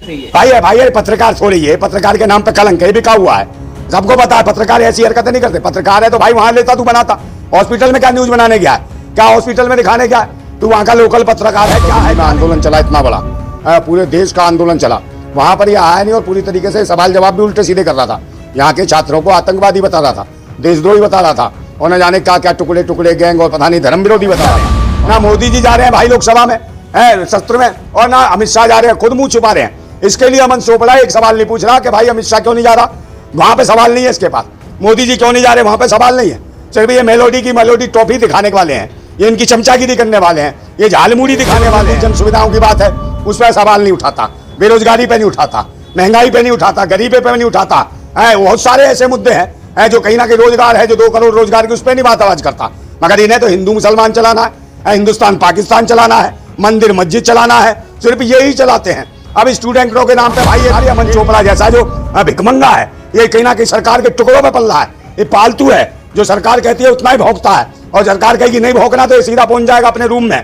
भाई पत्रकार थोड़ी है, पत्रकार के नाम पे कलंक है, बिका हुआ है। सबको पता है पत्रकार ऐसी हरकतें नहीं करते। पत्रकार है तो भाई वहां लेता, तू बनाता। हॉस्पिटल में क्या न्यूज बनाने गया है? क्या हॉस्पिटल में दिखाने गया है? तू वहां का लोकल पत्रकार है क्या है? आंदोलन चला इतना बड़ा, पूरे देश का आंदोलन चला, वहां पर ये आया नहीं और पूरी तरीके से सवाल जवाब भी उल्टे सीधे कर रहा था। यहाँ के छात्रों को आतंकवादी बता रहा था, देशद्रोही बता रहा था, और न जाने क्या क्या टुकड़े टुकड़े गैंग और पता नहीं धर्म विरोधी बता रहा था। ना मोदी जी जा रहे हैं भाई लोकसभा में शस्त्र में, और ना अमित शाह जा रहे हैं, खुद मुंह छुपा रहे हैं। इसके लिए अमन चोपड़ा एक सवाल नहीं पूछ रहा कि भाई अमित शाह क्यों नहीं जा रहा, वहां पे सवाल नहीं है इसके पास। मोदी जी क्यों नहीं जा रहे, वहां पे सवाल नहीं है। सिर्फ ये मेलोडी टॉफी दिखाने वाले हैं, ये इनकी चमचागिरी करने वाले हैं, ये झालमुड़ी दिखाने वाले हैं। जन सुविधाओं की बात है उस पर सवाल नहीं उठाता, बेरोजगारी पे नहीं उठाता, महंगाई पे नहीं उठाता, गरीबी पे नहीं उठाता। बहुत सारे ऐसे मुद्दे हैं जो कहीं ना कहीं रोजगार है, जो 2 करोड़ रोजगार की उस पर नहीं बात आवाज करता। मगर इन्हें तो हिंदू मुसलमान चलाना है, हिंदुस्तान पाकिस्तान चलाना है, मंदिर मस्जिद चलाना है, सिर्फ यही चलाते हैं। अब स्टूडेंटों के नाम पे भाई अमन चोपड़ा जैसा जो भिकमंगा है, ये कहीं ना कहीं सरकार के टुकड़ों में पल रहा है। ये पालतू है, जो सरकार कहती है उतना ही भौंकता है, और सरकार कहेगी नहीं भौंकना तो ये सीधा पहुंच जाएगा अपने रूम में।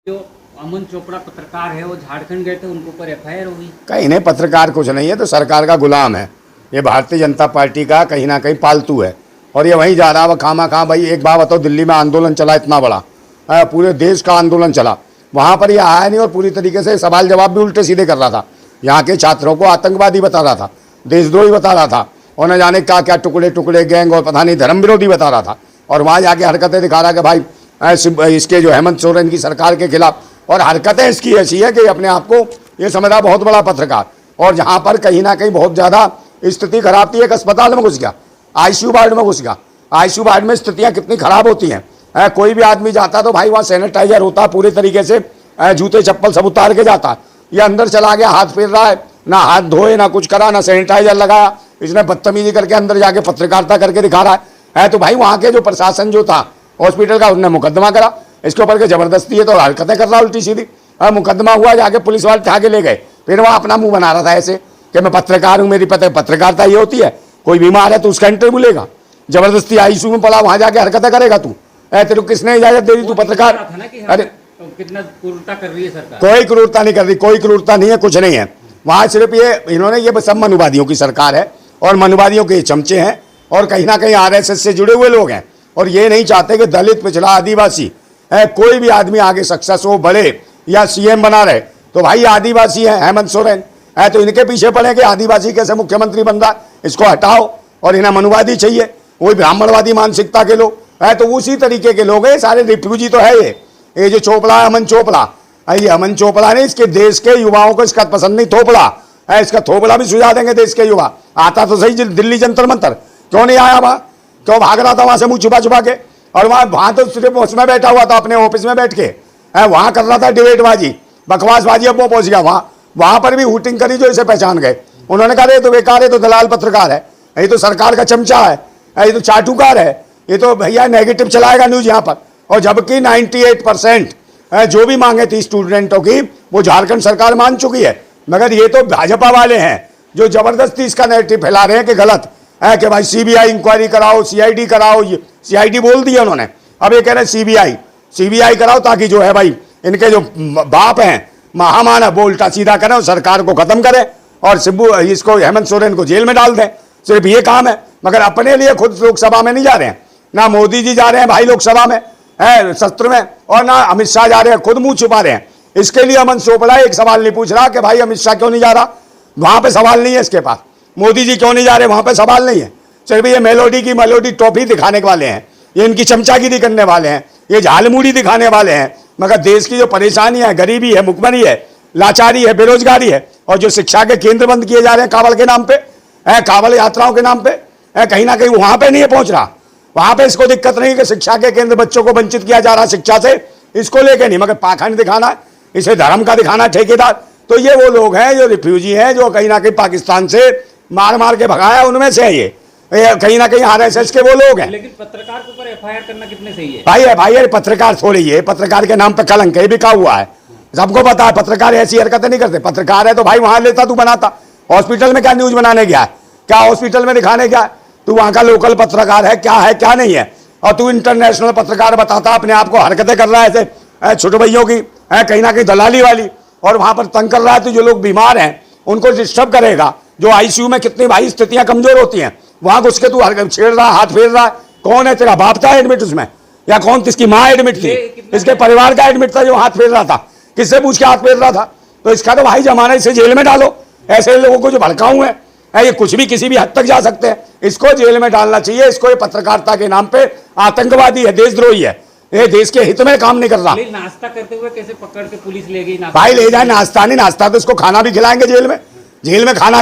जो अमन चोपड़ा पत्रकार है वो झारखंड गए थे, उनके ऊपर एफआईआर हुई। कहीं नहीं, पत्रकार कुछ नहीं है, तो सरकार का गुलाम है। ये भारतीय जनता पार्टी का कहीं ना कहीं पालतू है, और ये वहीं जा रहा है खामा खा। भाई एक बात बताओ, दिल्ली में आंदोलन चला इतना बड़ा, पूरे देश का आंदोलन चला, वहां पर ये आया नहीं और पूरी तरीके से सवाल जवाब भी उल्टे सीधे कर रहा था। यहाँ के छात्रों को आतंकवादी बता रहा था, देशद्रोही बता रहा था, और न जाने क्या क्या टुकड़े टुकड़े गैंग और पता नहीं धर्म विरोधी बता रहा था। और वहाँ जाके हरकतें दिखा रहा कि भाई इसके जो हेमंत सोरेन की सरकार के खिलाफ, और हरकतें इसकी ऐसी है कि अपने आप को ये समझ रहा बहुत बड़ा पत्रकार। और जहाँ पर कहीं ना कहीं बहुत ज़्यादा स्थिति खराब थी, एक अस्पताल में घुस गया, आईसीयू वार्ड में घुस गया। आईसीयू वार्ड में स्थितियाँ कितनी खराब होती हैं। कोई भी आदमी जाता तो भाई वहाँ सैनिटाइजर होता, पूरे तरीके से जूते चप्पल सब उतार के जाता। ये अंदर चला गया, हाथ फेर रहा है, ना हाथ धोए, ना कुछ करा, ना सैनिटाइजर लगाया, इसने बदतमीजी करके अंदर जाके पत्रकारिता करके दिखा रहा है। तो भाई वहाँ के जो प्रशासन जो था हॉस्पिटल का, उन्होंने मुकदमा करा इसके ऊपर के जबरदस्ती है तो हरकतें कर रहा उल्टी सीधी। मुकदमा हुआ, जाके पुलिस वाले आगे ले गए, फिर वहाँ अपना मुंह बना रहा था ऐसे कि मैं पत्रकार हूँ, मेरी पत्रकारिता ये होती है। कोई बीमार है तो उसका इंटरव्यू लेगा, जबरदस्ती आईसीयू में पड़ा, वहाँ जाके हरकतें करेगा तू? तेरे को किसने इजाजत दे दी, तू पत्रकार? अरे कितना क्रूरता कर रही है सरकार। कोई क्रूरता नहीं कर रही, कोई क्रूरता नहीं है, कुछ नहीं है वहाँ। सिर्फ ये इन्होंने, ये सब मनुवादियों की सरकार है, और मनुवादियों के चमचे हैं, और कहीं ना कहीं आरएसएस से जुड़े हुए लोग हैं, और ये नहीं चाहते कि दलित, पिछड़ा, आदिवासी कोई भी आदमी आगे सक्सेस हो, बढ़े या सीएम बना रहे। तो भाई आदिवासी है हेमंत सोरेन, तो इनके पीछे पड़े कि आदिवासी कैसे मुख्यमंत्री बन रहा है, इसको हटाओ, और इन्हें मनुवादी चाहिए, वही ब्राह्मणवादी मानसिकता के लोग तो उसी तरीके के लोग हैं सारे। रिफ्यूजी तो है ये जो चोपड़ा है, अमन चोपड़ा, ये अमन चोपड़ा ने इसके देश के युवाओं को इसका पसंद नहीं, थोपड़ा इसका थोपड़ा भी सुझा देंगे देश के युवा। आता तो सही दिल्ली जंतर मंतर, क्यों नहीं आया वहाँ? क्यों भाग रहा था वहाँ से मुँह छुपा छुपा के? और वहाँ तो सिर्फ उसमें बैठा हुआ था, अपने ऑफिस में बैठ के वहाँ कर रहा था डिबेटबाजी, बकवासबाजी। अब वो पहुँच गया वहाँ पर भी हुटिंग करी, जो इसे पहचान गए। उन्होंने कहा ये तो बेकार है, तो दलाल पत्रकार है, ये तो सरकार का चमचा है, ये तो चाटुकार है, ये तो भैया नेगेटिव चलाएगा न्यूज यहाँ पर। और जबकि 98% जो भी मांगे थी स्टूडेंटों की वो झारखंड सरकार मान चुकी है। मगर ये तो भाजपा वाले हैं जो जबरदस्ती इसका नेगेटिव फैला रहे हैं कि गलत है, कि भाई सीबीआई इंक्वायरी कराओ, सीआईडी कराओ। ये सीआईडी बोल दिया उन्होंने, अब ये कह रहे हैं सीबीआई कराओ, ताकि जो है भाई इनके जो बाप हैं महामानव वो उल्टा सीधा करें और सरकार को खत्म करें, और इसको हेमंत सोरेन को जेल में डाल दें। सिर्फ ये काम है, मगर अपने लिए खुद लोकसभा में नहीं जा रहे हैं। ना मोदी जी जा रहे हैं भाई लोकसभा में शस्त्र में, और ना अमित शाह जा रहे हैं, खुद मुंह छुपा रहे हैं। इसके लिए अमन चोपड़ा एक सवाल नहीं पूछ रहा कि भाई अमित शाह क्यों नहीं जा रहा, वहां पे सवाल नहीं है इसके पास। मोदी जी क्यों नहीं जा रहे, वहां पे सवाल नहीं है। सिर्फ ये मेलोडी टॉफी दिखाने वाले हैं, ये इनकी चमचागिरी करने वाले हैं, ये झालमुड़ी दिखाने वाले हैं। मगर देश की जो परेशानियां है, गरीबी है, मुखमरी है, लाचारी है, बेरोजगारी है, और जो शिक्षा के केंद्र बंद किए जा रहे हैं कावड़ के नाम पे, कावड़ यात्राओं के नाम पे, कहीं ना कहीं वहां पे नहीं है पहुंच रहा। वहां पे इसको दिक्कत नहीं कि शिक्षा के केंद्र बच्चों को वंचित किया जा रहा शिक्षा से, इसको लेके नहीं, मगर पाखंड दिखाना है, इसे धर्म का दिखाना, ठेकेदार। तो ये वो लोग हैं जो रिफ्यूजी हैं, जो कहीं ना कहीं पाकिस्तान से मार मार के भगाया, उनमें से है ये कहीं ना कहीं आरएसएस के वो लोग हैं। लेकिन पत्रकार के ऊपर एफआईआर करना कितने सही है? भाई पत्रकार थोड़ी है, पत्रकार के नाम पे कलंक है, बिका हुआ है। सबको पता है पत्रकार ऐसी हरकतें नहीं करते। पत्रकार है तो भाई वहां लेता, तू बनाता। हॉस्पिटल में क्या न्यूज बनाने गया है? क्या हॉस्पिटल में दिखाने गया? तू वहां का लोकल पत्रकार है क्या नहीं है? और तू इंटरनेशनल पत्रकार बताता अपने आप को, हरकतें कर रहा है ऐसे छोटे भैयों की, कहीं ना कहीं दलाली वाली। और वहां पर तंग कर रहा है, तो जो लोग बीमार हैं उनको डिस्टर्ब करेगा। जो आईसीयू में कितनी भाई स्थितियां कमजोर होती हैं, वहां घुस के तू छेड़ रहा, हाथ फेर रहा है। कौन है तेरा बाप था एडमिट उसमें, या कौन किसकी माँ एडमिट थी? इसके परिवार का एडमिट था जो हाथ फेर रहा था। किससे पूछ के हाथ फेर रहा था? तो इसका तो भाई जमाना, इसे जेल में डालो। ऐसे लोगों को जो भड़काऊ है, ये कुछ भी किसी भी हद तक जा सकते हैं, इसको जेल में डालना चाहिए। इसको ये पत्रकारिता के नाम पे आतंकवादी है, देशद्रोही है, ये देश के हित में काम नहीं कर रहा। नाश्ता करते हुए कैसे पकड़ के पुलिस ले गई? भाई ले जाए, नाश्ता नहीं, नाश्ता तो इसको खाना भी खिलाएंगे जेल में। जेल में खाना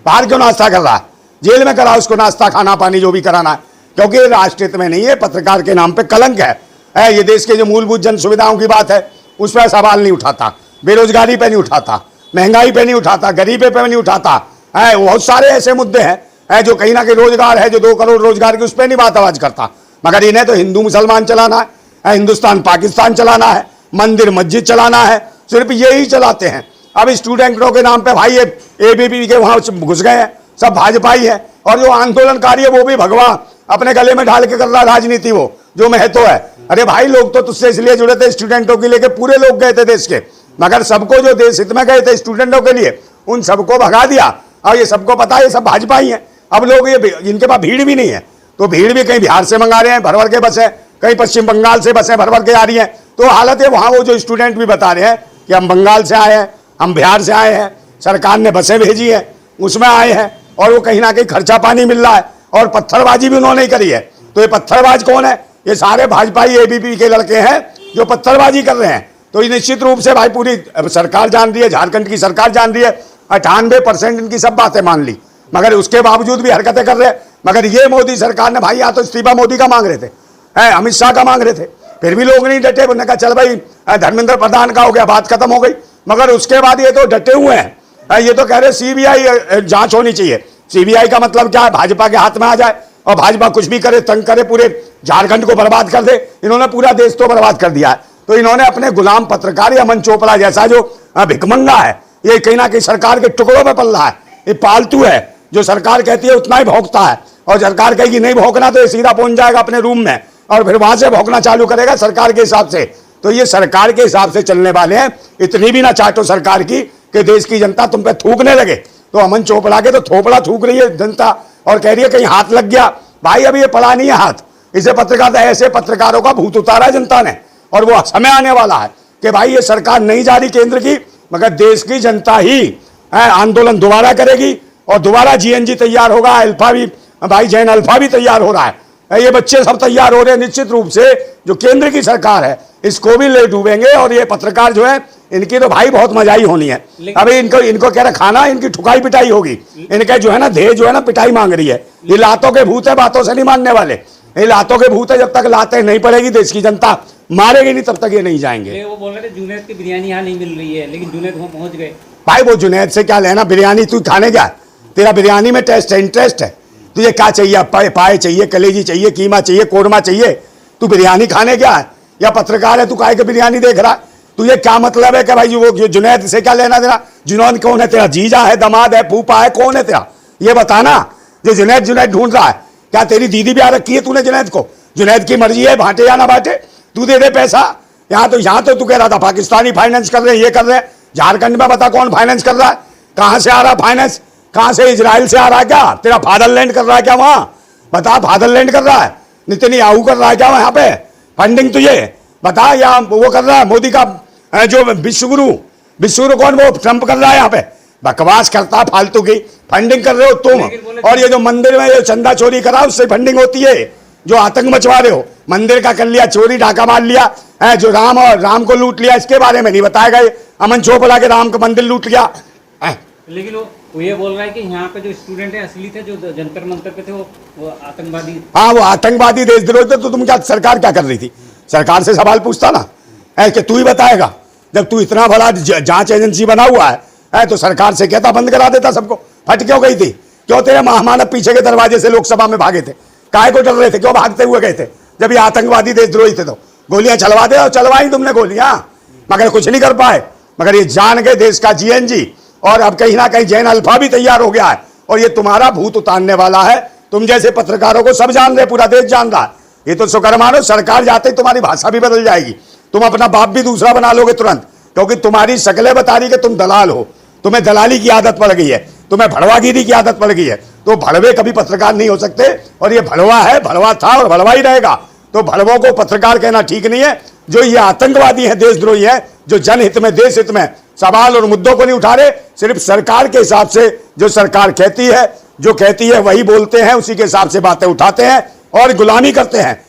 बाहर क्यों नाश्ता कर रहा है? जेल में करा उसको नाश्ता, खाना पानी जो भी कराना है, क्योंकि ये राष्ट्रहित में नहीं है, पत्रकार के नाम पे कलंक है। ये देश के जो मूलभूत जन सुविधाओं की बात है उस पर सवाल नहीं उठाता, बेरोजगारी पे नहीं उठाता, महंगाई पे नहीं उठाता, गरीबी पे नहीं उठाता। बहुत सारे ऐसे मुद्दे हैं जो कहीं ना कहीं रोजगार है, जो 2 करोड़ रोजगार की, उस पर नहीं बात आवाज करता। मगर इन्हें तो हिंदू मुसलमान चलाना है, हिंदुस्तान पाकिस्तान चलाना है, मंदिर मस्जिद चलाना है, सिर्फ यही चलाते हैं। अब स्टूडेंटों के नाम पे भाई ये एबीपी के वहां घुस गए हैं, सब भाजपाई है। और जो आंदोलनकारी है वो भी भगवान अपने गले में ढाल के कर रहा राजनीति, वो जो महत्व है। अरे भाई लोग तो तुझसे इसलिए जुड़े थे, स्टूडेंटों के लेके पूरे लोग गए थे देश के, मगर सबको जो देश हित में गए थे स्टूडेंटों के लिए, उन सबको भगा दिया। और ये सबको पता है ये सब भाजपा ही है। अब लोग ये, इनके पास भीड़ भी नहीं है, तो भीड़ भी कहीं बिहार से मंगा रहे हैं भर भर के बसें, कहीं पश्चिम बंगाल से बसें भर भर के आ रही हैं। तो हालत है वहाँ, वो जो स्टूडेंट भी बता रहे हैं कि हम बंगाल से आए हैं, हम बिहार से आए हैं, सरकार ने बसें भेजी हैं, उसमें आए हैं, और वो कहीं ना कहीं खर्चा पानी मिल रहा है, और पत्थरबाजी भी उन्होंने करी है। तो ये पत्थरबाज कौन है? ये सारे भाजपाई एबीपी के लड़के हैं जो पत्थरबाजी कर रहे हैं। तो ये निश्चित रूप से भाई पूरी सरकार जान रही है, झारखंड की सरकार जान रही है, 98% इनकी सब बातें मान ली, मगर उसके बावजूद भी हरकतें कर रहे हैं। मगर ये मोदी सरकार ने भाई, या तो इस्तीफा मोदी का मांग रहे थे, अमित शाह का मांग रहे थे, फिर भी लोग नहीं डटे। उन्होंने कहा चल भाई धर्मेंद्र प्रधान का हो गया, बात खत्म हो गई। मगर उसके बाद ये तो डटे हुए हैं, ये तो कह रहे सीबीआई जांच होनी चाहिए। सीबीआई का मतलब क्या है? भाजपा के हाथ में आ जाए और भाजपा कुछ भी करे, तंग करे, पूरे झारखंड को बर्बाद कर दे। इन्होंने पूरा देश तो बर्बाद कर दिया है। तो इन्होंने अपने गुलाम पत्रकार अमन चोपड़ा जैसा जो भिखमंगा है, ये कहीं ना कहीं सरकार के टुकड़ों में पल रहा है, ये पालतू है, जो सरकार कहती है उतना ही भौंकता है, और सरकार कहेगी नहीं भौंकना तो ये सीधा पहुंच जाएगा अपने रूम में, और फिर वहां से भौंकना चालू करेगा सरकार के हिसाब से। तो ये सरकार के हिसाब से चलने वाले हैं। इतनी भी ना चाटो सरकार की कि देश की जनता तुम पे थूकने लगे। तो अमन चोपड़ा के तो थोपड़ा थूक रही है जनता, और कह रही है कहीं हाथ लग गया। भाई अभी ये पड़ा नहीं है हाथ, इसे पत्रकार, ऐसे पत्रकारों का भूत उतारा जनता ने, और वो समय आने वाला है कि भाई ये सरकार नहीं जा रही केंद्र की, मगर देश की जनता ही आंदोलन दोबारा करेगी, और दोबारा जीएनजी तैयार होगा। अल्फा भी भाई, जैन अल्फा भी तैयार हो रहा है, ये बच्चे सब तैयार हो रहे हैं। निश्चित रूप से जो केंद्र की सरकार है इसको भी ले डूबेंगे, और ये पत्रकार जो है इनकी तो भाई बहुत मजाई होनी है। अभी इनको कह रहे खाना, इनकी ठुकाई पिटाई होगी। इनके जो है ना देह जो है ना पिटाई मांग रही है। ये लातों के भूत है, बातों से नहीं मानने वाले। ये लातों के भूत है, जब तक लातें नहीं पड़ेगी देश की जनता मारेगी नहीं, तब तक ये नहीं जाएंगे। वो बोल रहे थे जुनैद की बिरयानी यहाँ नहीं मिल रही है, लेकिन जुनैद वहाँ पहुँच गए। भाई वो जुनैद से क्या लेना? बिरयानी तू खाने गया, तेरा बिरयानी में टेस्ट है, इंटरेस्ट है, तुझे क्या चाहिए? पाए चाहिए, कलेजी चाहिए, कीमा चाहिए, कोरमा चाहिए, तू बिरयानी खाने गया है? या पत्रकार है तू, काहे के बिरयानी देख रहा है? तुझे क्या मतलब है कि भाई वो जुनैद से क्या लेना देना? जुनैद कौन है तेरा? जीजा है, दमाद है, फूफा है, कौन है तेरा? ये बताना। जो जुनैद ढूंढ रहा है, क्या तेरी दीदी ब्याह रखी है तूने जुनैद को? जुनैद की मर्जी है, बांटे या ना बांटे, तू दे दे पैसा। यहाँ तो तू कह रहा था पाकिस्तानी फाइनेंस कर रहे हैं, ये कर रहे हैं। झारखंड में बता कौन फाइनेंस कर रहा है? कहाँ से आ रहा फाइनेंस? कहाँ से? इजराइल से आ रहा है क्या? तेरा फादरलैंड कर रहा है क्या वहाँ? बता, फादरलैंड कर रहा है? नितिन याहू कर रहा है क्या वहाँ पे फंडिंग तुझे? बता। या वो कर रहा है मोदी का जो विश्वगुरु कौन? वो ट्रंप कर रहा है यहाँ पे। बकवास करता है फालतू की, फंडिंग कर रहे हो तुम। और ये जो मंदिर में ये चंदा चोरी करा उससे फंडिंग होती है। जो आतंक मचवा रहे हो, मंदिर का कर लिया चोरी, डाका मार लिया, जो राम को लूट लिया, इसके बारे में नहीं बताया गया। अमन चोपड़ा के राम का मंदिर लूट लिया। लेकिन वो ये बोल रहा है कि यहाँ पे जो स्टूडेंट है असली थे, जो जंतर मंतर पे थे, वो आतंकवादी। हाँ, वो आतंकवादी देशद्रोही थे। तो तुम क्या, सरकार क्या कर रही थी? सरकार से सवाल पूछता ना, कि तू ही बताएगा। जब तू इतना बड़ा जांच एजेंसी बना हुआ है तो सरकार से कहता बंद करा देता सबको। फट क्यों गई थी? क्यों तेरे महामानव पीछे के दरवाजे से लोकसभा में भागे थे? काहे को डर रहे थे? क्यों भागते हुए गए थे? जब ये आतंकवादी देशद्रोही थे तो गोलियां चलवा दे, और चलवाई तुमने गोलियां, मगर कुछ नहीं कर पाए। मगर ये जान गए देश का जीएनजी, और अब कहीं ना कहीं जैन अल्फा भी तैयार हो गया है, और ये तुम्हारा भूत उतारने वाला है। तुम जैसे पत्रकारों को सब जान रहे, पूरा देश जान रहा है। ये तो शुक्र मानो सरकार जाते ही तुम्हारी भाषा भी बदल जाएगी, तुम अपना बाप भी दूसरा बना लोगे तुरंत। क्योंकि तुम्हारी शक्लें बता रही कि तुम दलाल हो, तुम्हें दलाली की आदत पड़ गई है, तुम्हें भड़वागिरी की आदत पड़ गई है। तो भड़वे कभी पत्रकार नहीं हो सकते, और ये भड़वा है, भड़वा था और भड़वा ही रहेगा। तो भड़वों को पत्रकार कहना ठीक नहीं है। जो ये आतंकवादी है, देशद्रोही है, जो जनहित में, देश हित में सवाल और मुद्दों को नहीं उठा रहे, सिर्फ सरकार के हिसाब से जो सरकार कहती है, जो कहती है वही बोलते हैं, उसी के हिसाब से बातें उठाते हैं और गुलामी करते हैं।